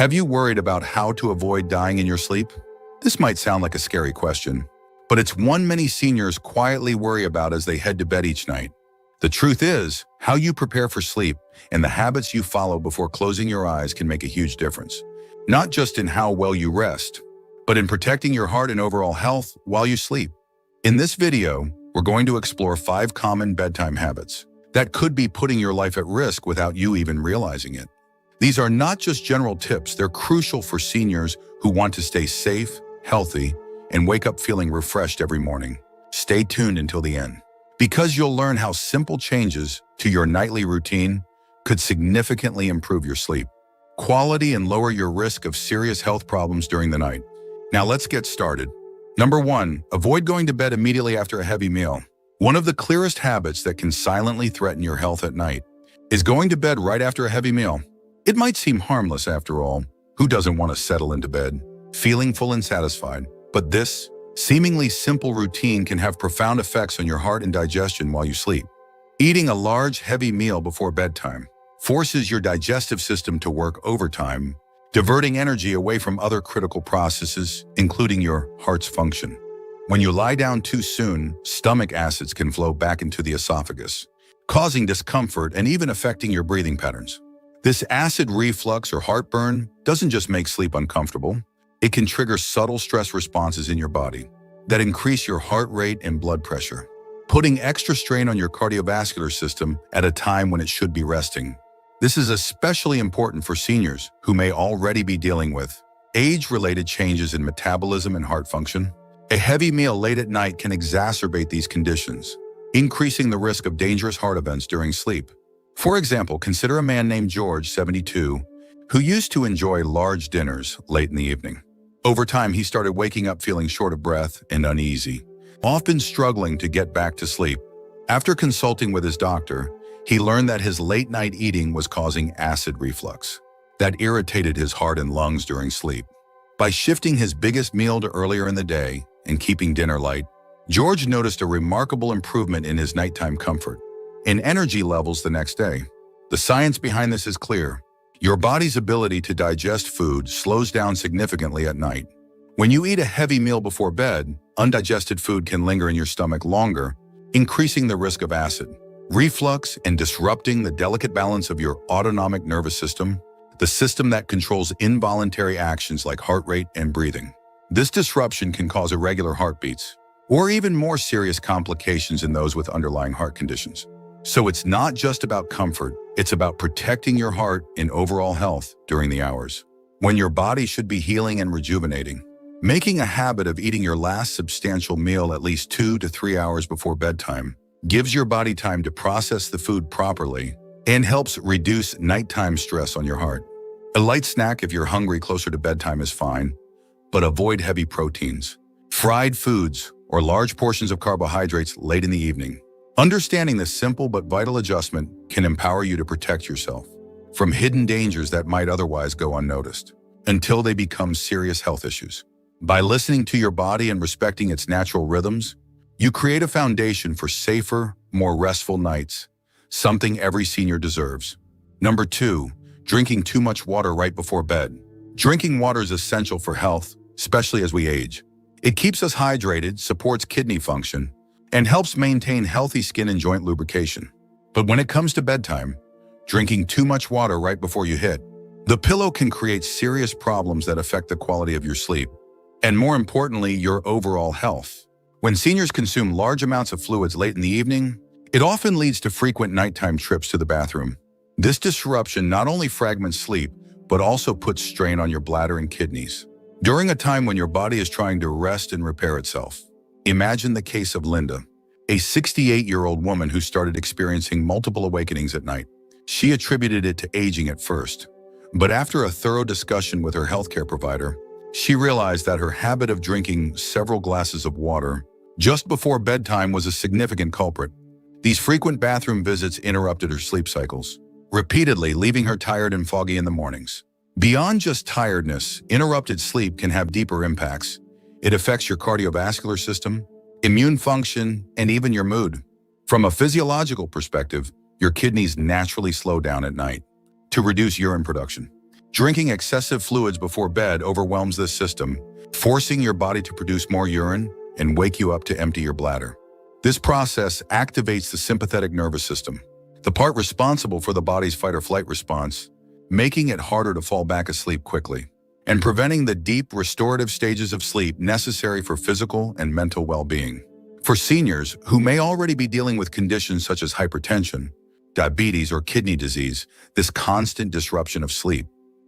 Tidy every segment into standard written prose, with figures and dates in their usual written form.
Have you worried about how to avoid dying in your sleep? This might sound like a scary question, but it's one many seniors quietly worry about as they head to bed each night. The truth is, how you prepare for sleep and the habits you follow before closing your eyes can make a huge difference. Not just in how well you rest, but in protecting your heart and overall health while you sleep. In this video, we're going to explore 5 common bedtime habits that could be putting your life at risk without you even realizing it. These are not just general tips, they're crucial for seniors who want to stay safe, healthy, and wake up feeling refreshed every morning. Stay tuned until the end, because you'll learn how simple changes to your nightly routine could significantly improve your sleep quality and lower your risk of serious health problems during the night. Now let's get started. Number 1, avoid going to bed immediately after a heavy meal. One of the clearest habits that can silently threaten your health at night is going to bed right after a heavy meal. It might seem harmless after all. Who doesn't want to settle into bed, feeling full and satisfied? But this seemingly simple routine can have profound effects on your heart and digestion while you sleep. Eating a large, heavy meal before bedtime forces your digestive system to work overtime, diverting energy away from other critical processes, including your heart's function. When you lie down too soon, stomach acids can flow back into the esophagus, causing discomfort and even affecting your breathing patterns. This acid reflux or heartburn doesn't just make sleep uncomfortable, it can trigger subtle stress responses in your body that increase your heart rate and blood pressure, putting extra strain on your cardiovascular system at a time when it should be resting. This is especially important for seniors who may already be dealing with age-related changes in metabolism and heart function. A heavy meal late at night can exacerbate these conditions, increasing the risk of dangerous heart events during sleep. For example, consider a man named George, 72, who used to enjoy large dinners late in the evening. Over time, he started waking up feeling short of breath and uneasy, often struggling to get back to sleep. After consulting with his doctor, he learned that his late-night eating was causing acid reflux that irritated his heart and lungs during sleep. By shifting his biggest meal to earlier in the day and keeping dinner light, George noticed a remarkable improvement in his nighttime comfort and energy levels the next day. The science behind this is clear. Your body's ability to digest food slows down significantly at night. When you eat a heavy meal before bed, undigested food can linger in your stomach longer, increasing the risk of acid reflux and disrupting the delicate balance of your autonomic nervous system, the system that controls involuntary actions like heart rate and breathing. This disruption can cause irregular heartbeats, or even more serious complications in those with underlying heart conditions. So it's not just about comfort, it's about protecting your heart and overall health during the hours when your body should be healing and rejuvenating. Making a habit of eating your last substantial meal at least 2 to 3 hours before bedtime gives your body time to process the food properly and helps reduce nighttime stress on your heart. A light snack if you're hungry closer to bedtime is fine, but avoid heavy proteins, fried foods, or large portions of carbohydrates late in the evening. Understanding this simple but vital adjustment can empower you to protect yourself from hidden dangers that might otherwise go unnoticed until they become serious health issues. By listening to your body and respecting its natural rhythms, you create a foundation for safer, more restful nights, something every senior deserves. Number 2, drinking too much water right before bed. Drinking water is essential for health, especially as we age. It keeps us hydrated, supports kidney function, and helps maintain healthy skin and joint lubrication. But when it comes to bedtime, drinking too much water right before you hit the pillow can create serious problems that affect the quality of your sleep, and more importantly, your overall health. When seniors consume large amounts of fluids late in the evening, it often leads to frequent nighttime trips to the bathroom. This disruption not only fragments sleep, but also puts strain on your bladder and kidneys during a time when your body is trying to rest and repair itself. Imagine the case of Linda, a 68-year-old woman who started experiencing multiple awakenings at night. She attributed it to aging at first, but after a thorough discussion with her healthcare provider, she realized that her habit of drinking several glasses of water just before bedtime was a significant culprit. These frequent bathroom visits interrupted her sleep cycles, repeatedly leaving her tired and foggy in the mornings. Beyond just tiredness, interrupted sleep can have deeper impacts. It affects your cardiovascular system, immune function, and even your mood. From a physiological perspective, your kidneys naturally slow down at night to reduce urine production. Drinking excessive fluids before bed overwhelms this system, forcing your body to produce more urine and wake you up to empty your bladder. This process activates the sympathetic nervous system, the part responsible for the body's fight or flight response, making it harder to fall back asleep quickly, and preventing the deep restorative stages of sleep necessary for physical and mental well-being. For seniors who may already be dealing with conditions such as hypertension, diabetes, or kidney disease, this constant disruption of sleep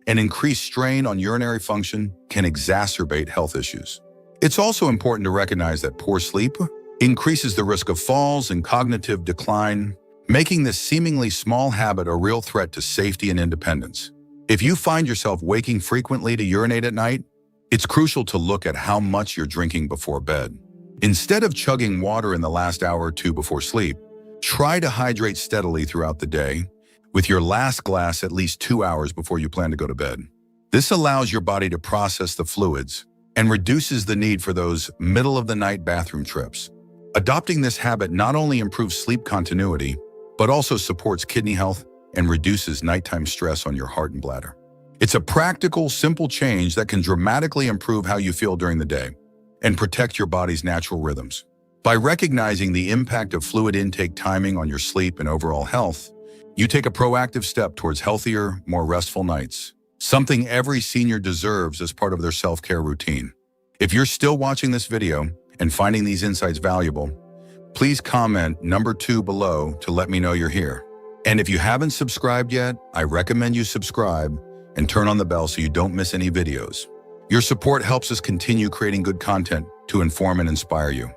and increased strain on urinary function can exacerbate health issues. It's also important to recognize that poor sleep increases the risk of falls and cognitive decline, making this seemingly small habit a real threat to safety and independence. If you find yourself waking frequently to urinate at night, it's crucial to look at how much you're drinking before bed. Instead of chugging water in the last hour or two before sleep, try to hydrate steadily throughout the day, with your last glass at least 2 hours before you plan to go to bed. This allows your body to process the fluids and reduces the need for those middle-of-the-night bathroom trips. Adopting this habit not only improves sleep continuity, but also supports kidney health and reduces nighttime stress on your heart and bladder. It's a practical, simple change that can dramatically improve how you feel during the day and protect your body's natural rhythms. By recognizing the impact of fluid intake timing on your sleep and overall health, you take a proactive step towards healthier, more restful nights, something every senior deserves as part of their self-care routine. If you're still watching this video and finding these insights valuable, please comment number 2 below to let me know you're here. And if you haven't subscribed yet, I recommend you subscribe and turn on the bell so you don't miss any videos. Your support helps us continue creating good content to inform and inspire you.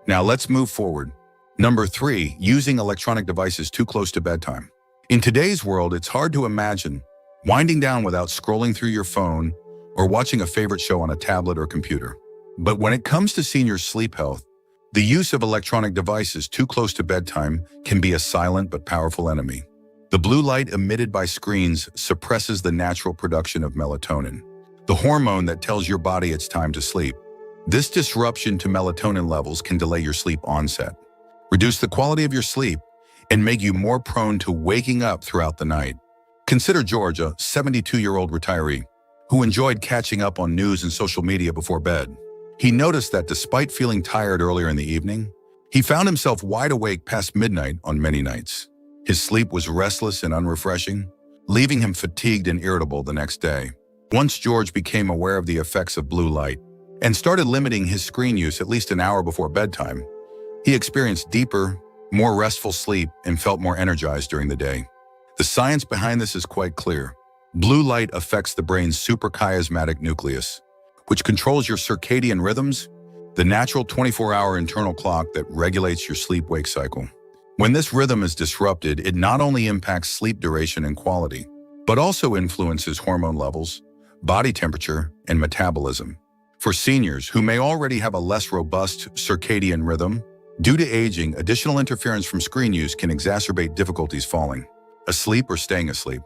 Now let's move forward. Number 3, using electronic devices too close to bedtime. In today's world, it's hard to imagine winding down without scrolling through your phone or watching a favorite show on a tablet or computer. But when it comes to senior sleep health, the use of electronic devices too close to bedtime can be a silent but powerful enemy. The blue light emitted by screens suppresses the natural production of melatonin, the hormone that tells your body it's time to sleep. This disruption to melatonin levels can delay your sleep onset, reduce the quality of your sleep, and make you more prone to waking up throughout the night. Consider George, a 72-year-old retiree who enjoyed catching up on news and social media before bed. He noticed that despite feeling tired earlier in the evening, he found himself wide awake past midnight on many nights. His sleep was restless and unrefreshing, leaving him fatigued and irritable the next day. Once George became aware of the effects of blue light and started limiting his screen use at least an hour before bedtime, he experienced deeper, more restful sleep and felt more energized during the day. The science behind this is quite clear. Blue light affects the brain's suprachiasmatic nucleus, which controls your circadian rhythms, the natural 24-hour internal clock that regulates your sleep-wake cycle. When this rhythm is disrupted, it not only impacts sleep duration and quality, but also influences hormone levels, body temperature, and metabolism. For seniors who may already have a less robust circadian rhythm, due to aging, additional interference from screen use can exacerbate difficulties falling asleep or staying asleep.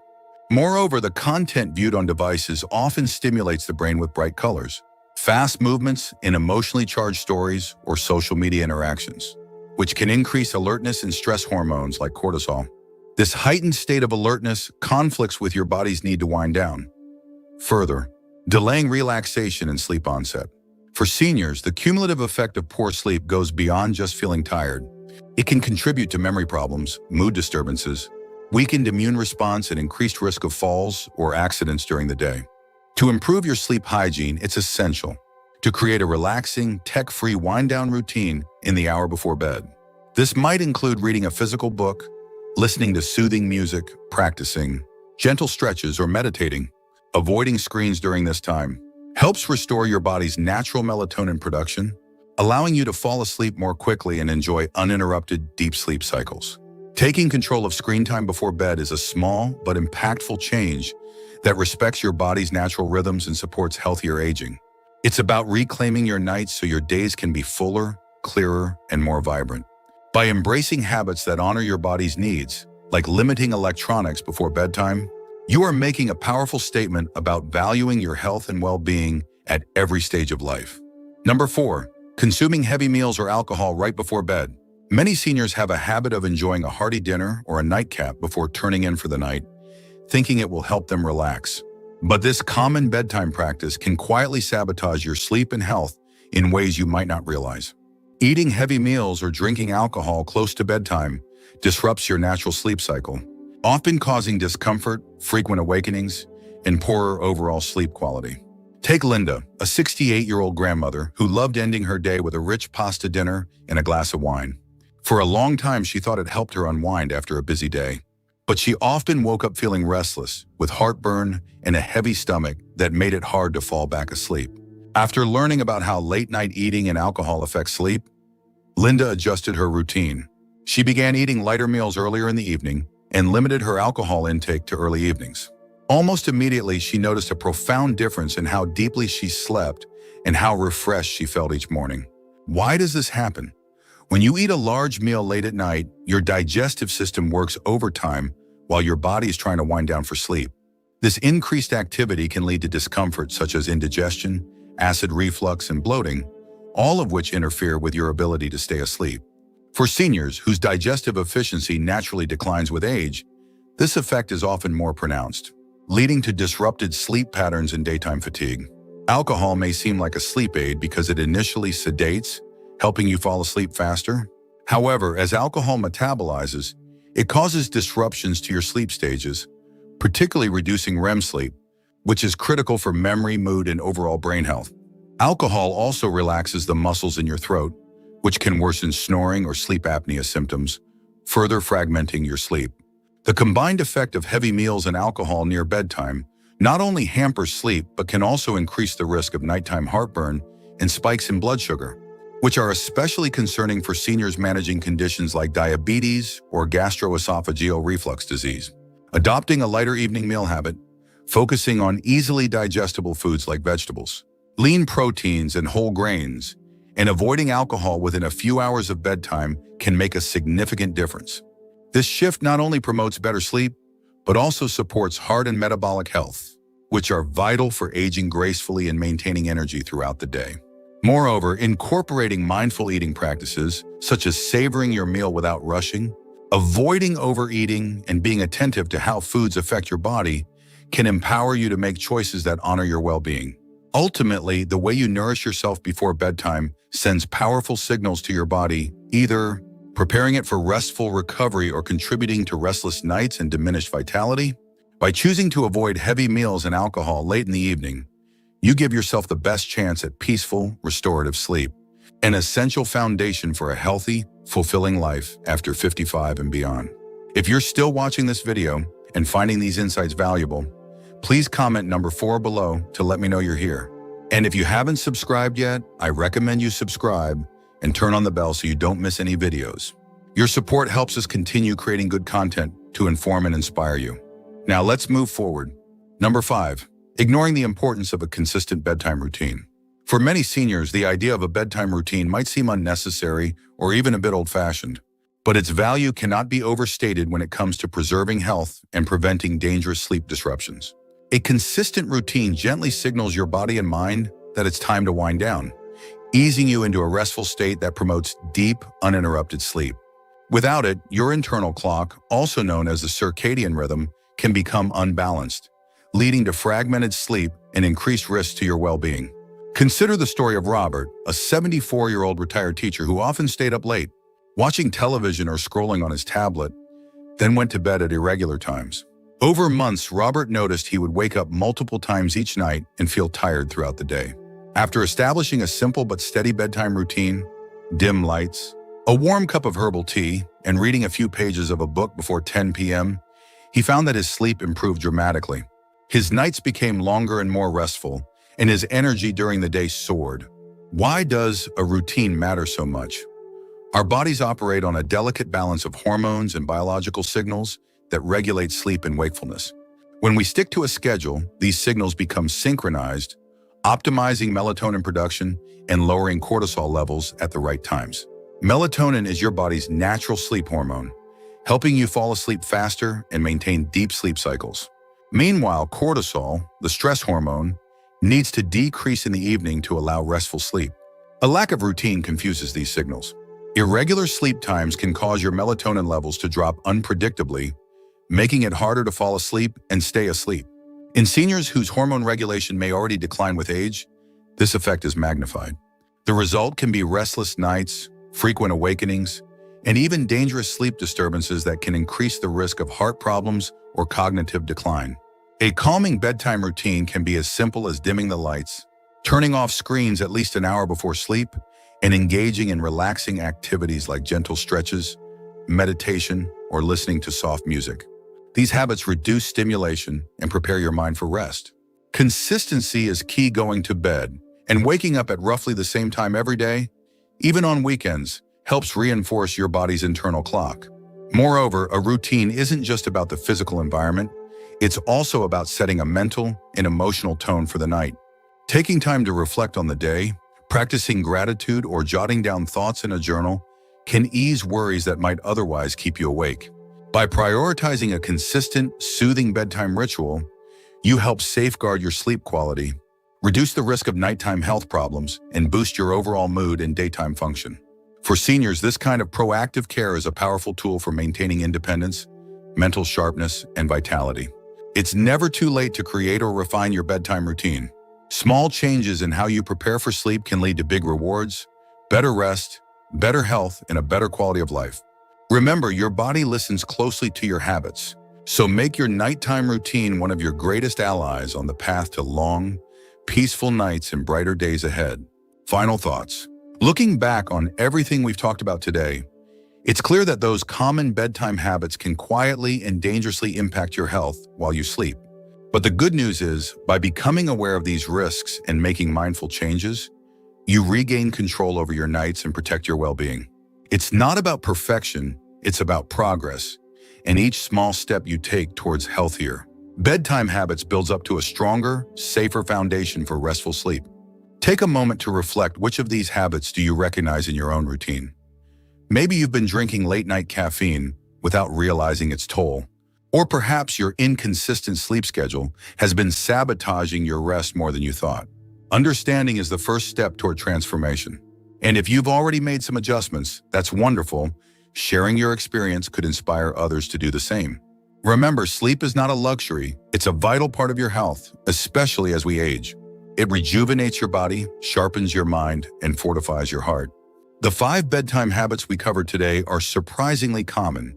Moreover, the content viewed on devices often stimulates the brain with bright colors, fast movements in emotionally charged stories or social media interactions, which can increase alertness and stress hormones like cortisol. This heightened state of alertness conflicts with your body's need to wind down, further delaying relaxation and sleep onset. For seniors, the cumulative effect of poor sleep goes beyond just feeling tired. It can contribute to memory problems, mood disturbances, weakened immune response, and increased risk of falls or accidents during the day. To improve your sleep hygiene, it's essential to create a relaxing, tech-free wind-down routine in the hour before bed. This might include reading a physical book, listening to soothing music, practicing gentle stretches, or meditating. Avoiding screens during this time helps restore your body's natural melatonin production, allowing you to fall asleep more quickly and enjoy uninterrupted deep sleep cycles. Taking control of screen time before bed is a small but impactful change that respects your body's natural rhythms and supports healthier aging. It's about reclaiming your nights so your days can be fuller, clearer, and more vibrant. By embracing habits that honor your body's needs, like limiting electronics before bedtime, you are making a powerful statement about valuing your health and well-being at every stage of life. Number 4, consuming heavy meals or alcohol right before bed. Many seniors have a habit of enjoying a hearty dinner or a nightcap before turning in for the night, thinking it will help them relax. But this common bedtime practice can quietly sabotage your sleep and health in ways you might not realize. Eating heavy meals or drinking alcohol close to bedtime disrupts your natural sleep cycle, often causing discomfort, frequent awakenings, and poorer overall sleep quality. Take Linda, a 68-year-old grandmother who loved ending her day with a rich pasta dinner and a glass of wine. For a long time, she thought it helped her unwind after a busy day. But she often woke up feeling restless, with heartburn and a heavy stomach that made it hard to fall back asleep. After learning about how late-night eating and alcohol affect sleep, Linda adjusted her routine. She began eating lighter meals earlier in the evening and limited her alcohol intake to early evenings. Almost immediately, she noticed a profound difference in how deeply she slept and how refreshed she felt each morning. Why does this happen? When you eat a large meal late at night, your digestive system works overtime while your body is trying to wind down for sleep. This increased activity can lead to discomfort such as indigestion, acid reflux, and bloating, all of which interfere with your ability to stay asleep. For seniors whose digestive efficiency naturally declines with age, this effect is often more pronounced, leading to disrupted sleep patterns and daytime fatigue. Alcohol may seem like a sleep aid because it initially sedates, helping you fall asleep faster. However, as alcohol metabolizes, it causes disruptions to your sleep stages, particularly reducing REM sleep, which is critical for memory, mood, and overall brain health. Alcohol also relaxes the muscles in your throat, which can worsen snoring or sleep apnea symptoms, further fragmenting your sleep. The combined effect of heavy meals and alcohol near bedtime not only hampers sleep, but can also increase the risk of nighttime heartburn and spikes in blood sugar, which are especially concerning for seniors managing conditions like diabetes or gastroesophageal reflux disease. Adopting a lighter evening meal habit, focusing on easily digestible foods like vegetables, lean proteins, and whole grains, and avoiding alcohol within a few hours of bedtime can make a significant difference. This shift not only promotes better sleep, but also supports heart and metabolic health, which are vital for aging gracefully and maintaining energy throughout the day. Moreover, incorporating mindful eating practices, such as savoring your meal without rushing, avoiding overeating, and being attentive to how foods affect your body, can empower you to make choices that honor your well-being. Ultimately, the way you nourish yourself before bedtime sends powerful signals to your body, either preparing it for restful recovery or contributing to restless nights and diminished vitality. By choosing to avoid heavy meals and alcohol late in the evening, you give yourself the best chance at peaceful, restorative sleep, an essential foundation for a healthy, fulfilling life after 55 and beyond. If you're still watching this video and finding these insights valuable, please comment number 4 below to let me know you're here. And if you haven't subscribed yet, I recommend you subscribe and turn on the bell so you don't miss any videos. Your support helps us continue creating good content to inform and inspire you. Now let's move forward. Number 5, ignoring the importance of a consistent bedtime routine. For many seniors, the idea of a bedtime routine might seem unnecessary or even a bit old-fashioned, but its value cannot be overstated when it comes to preserving health and preventing dangerous sleep disruptions. A consistent routine gently signals your body and mind that it's time to wind down, easing you into a restful state that promotes deep, uninterrupted sleep. Without it, your internal clock, also known as the circadian rhythm, can become unbalanced, leading to fragmented sleep and increased risks to your well-being. Consider the story of Robert, a 74-year-old retired teacher who often stayed up late, watching television or scrolling on his tablet, then went to bed at irregular times. Over months, Robert noticed he would wake up multiple times each night and feel tired throughout the day. After establishing a simple but steady bedtime routine, dim lights, a warm cup of herbal tea, and reading a few pages of a book before 10 p.m., he found that his sleep improved dramatically. His nights became longer and more restful, and his energy during the day soared. Why does a routine matter so much? Our bodies operate on a delicate balance of hormones and biological signals that regulate sleep and wakefulness. When we stick to a schedule, these signals become synchronized, optimizing melatonin production and lowering cortisol levels at the right times. Melatonin is your body's natural sleep hormone, helping you fall asleep faster and maintain deep sleep cycles. Meanwhile, cortisol, the stress hormone, needs to decrease in the evening to allow restful sleep. A lack of routine confuses these signals. Irregular sleep times can cause your melatonin levels to drop unpredictably, making it harder to fall asleep and stay asleep. In seniors whose hormone regulation may already decline with age, this effect is magnified. The result can be restless nights, frequent awakenings, and even dangerous sleep disturbances that can increase the risk of heart problems or cognitive decline. A calming bedtime routine can be as simple as dimming the lights, turning off screens at least an hour before sleep, and engaging in relaxing activities like gentle stretches, meditation, or listening to soft music. These habits reduce stimulation and prepare your mind for rest. Consistency is key. Going to bed and waking up at roughly the same time every day, even on weekends, helps reinforce your body's internal clock. Moreover, a routine isn't just about the physical environment, it's also about setting a mental and emotional tone for the night. Taking time to reflect on the day, practicing gratitude, or jotting down thoughts in a journal can ease worries that might otherwise keep you awake. By prioritizing a consistent, soothing bedtime ritual, you help safeguard your sleep quality, reduce the risk of nighttime health problems, and boost your overall mood and daytime function. For seniors, this kind of proactive care is a powerful tool for maintaining independence, mental sharpness, and vitality. It's never too late to create or refine your bedtime routine. Small changes in how you prepare for sleep can lead to big rewards, better rest, better health, and a better quality of life. Remember, your body listens closely to your habits, so make your nighttime routine one of your greatest allies on the path to long, peaceful nights and brighter days ahead. Final thoughts. Looking back on everything we've talked about today, it's clear that those common bedtime habits can quietly and dangerously impact your health while you sleep. But the good news is, by becoming aware of these risks and making mindful changes, you regain control over your nights and protect your well-being. It's not about perfection, it's about progress, and each small step you take towards healthier bedtime habits builds up to a stronger, safer foundation for restful sleep. Take a moment to reflect, which of these habits do you recognize in your own routine? Maybe you've been drinking late-night caffeine without realizing its toll. Or perhaps your inconsistent sleep schedule has been sabotaging your rest more than you thought. Understanding is the first step toward transformation. And if you've already made some adjustments, that's wonderful. Sharing your experience could inspire others to do the same. Remember, sleep is not a luxury. It's a vital part of your health, especially as we age. It rejuvenates your body, sharpens your mind, and fortifies your heart. The 5 bedtime habits we covered today are surprisingly common,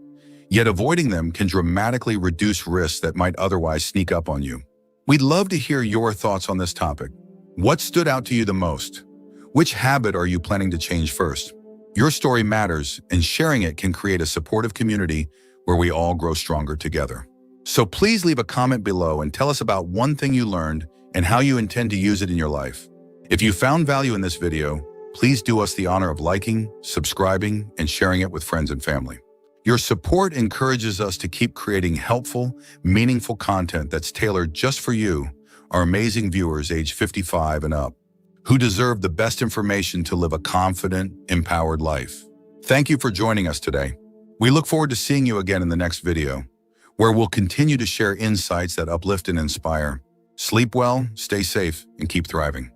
yet avoiding them can dramatically reduce risks that might otherwise sneak up on you. We'd love to hear your thoughts on this topic. What stood out to you the most? Which habit are you planning to change first? Your story matters, and sharing it can create a supportive community where we all grow stronger together. So please leave a comment below and tell us about one thing you learned and how you intend to use it in your life. If you found value in this video, please do us the honor of liking, subscribing, and sharing it with friends and family. Your support encourages us to keep creating helpful, meaningful content that's tailored just for you, our amazing viewers age 55 and up, who deserve the best information to live a confident, empowered life. Thank you for joining us today. We look forward to seeing you again in the next video, where we'll continue to share insights that uplift and inspire. Sleep well, stay safe, and keep thriving.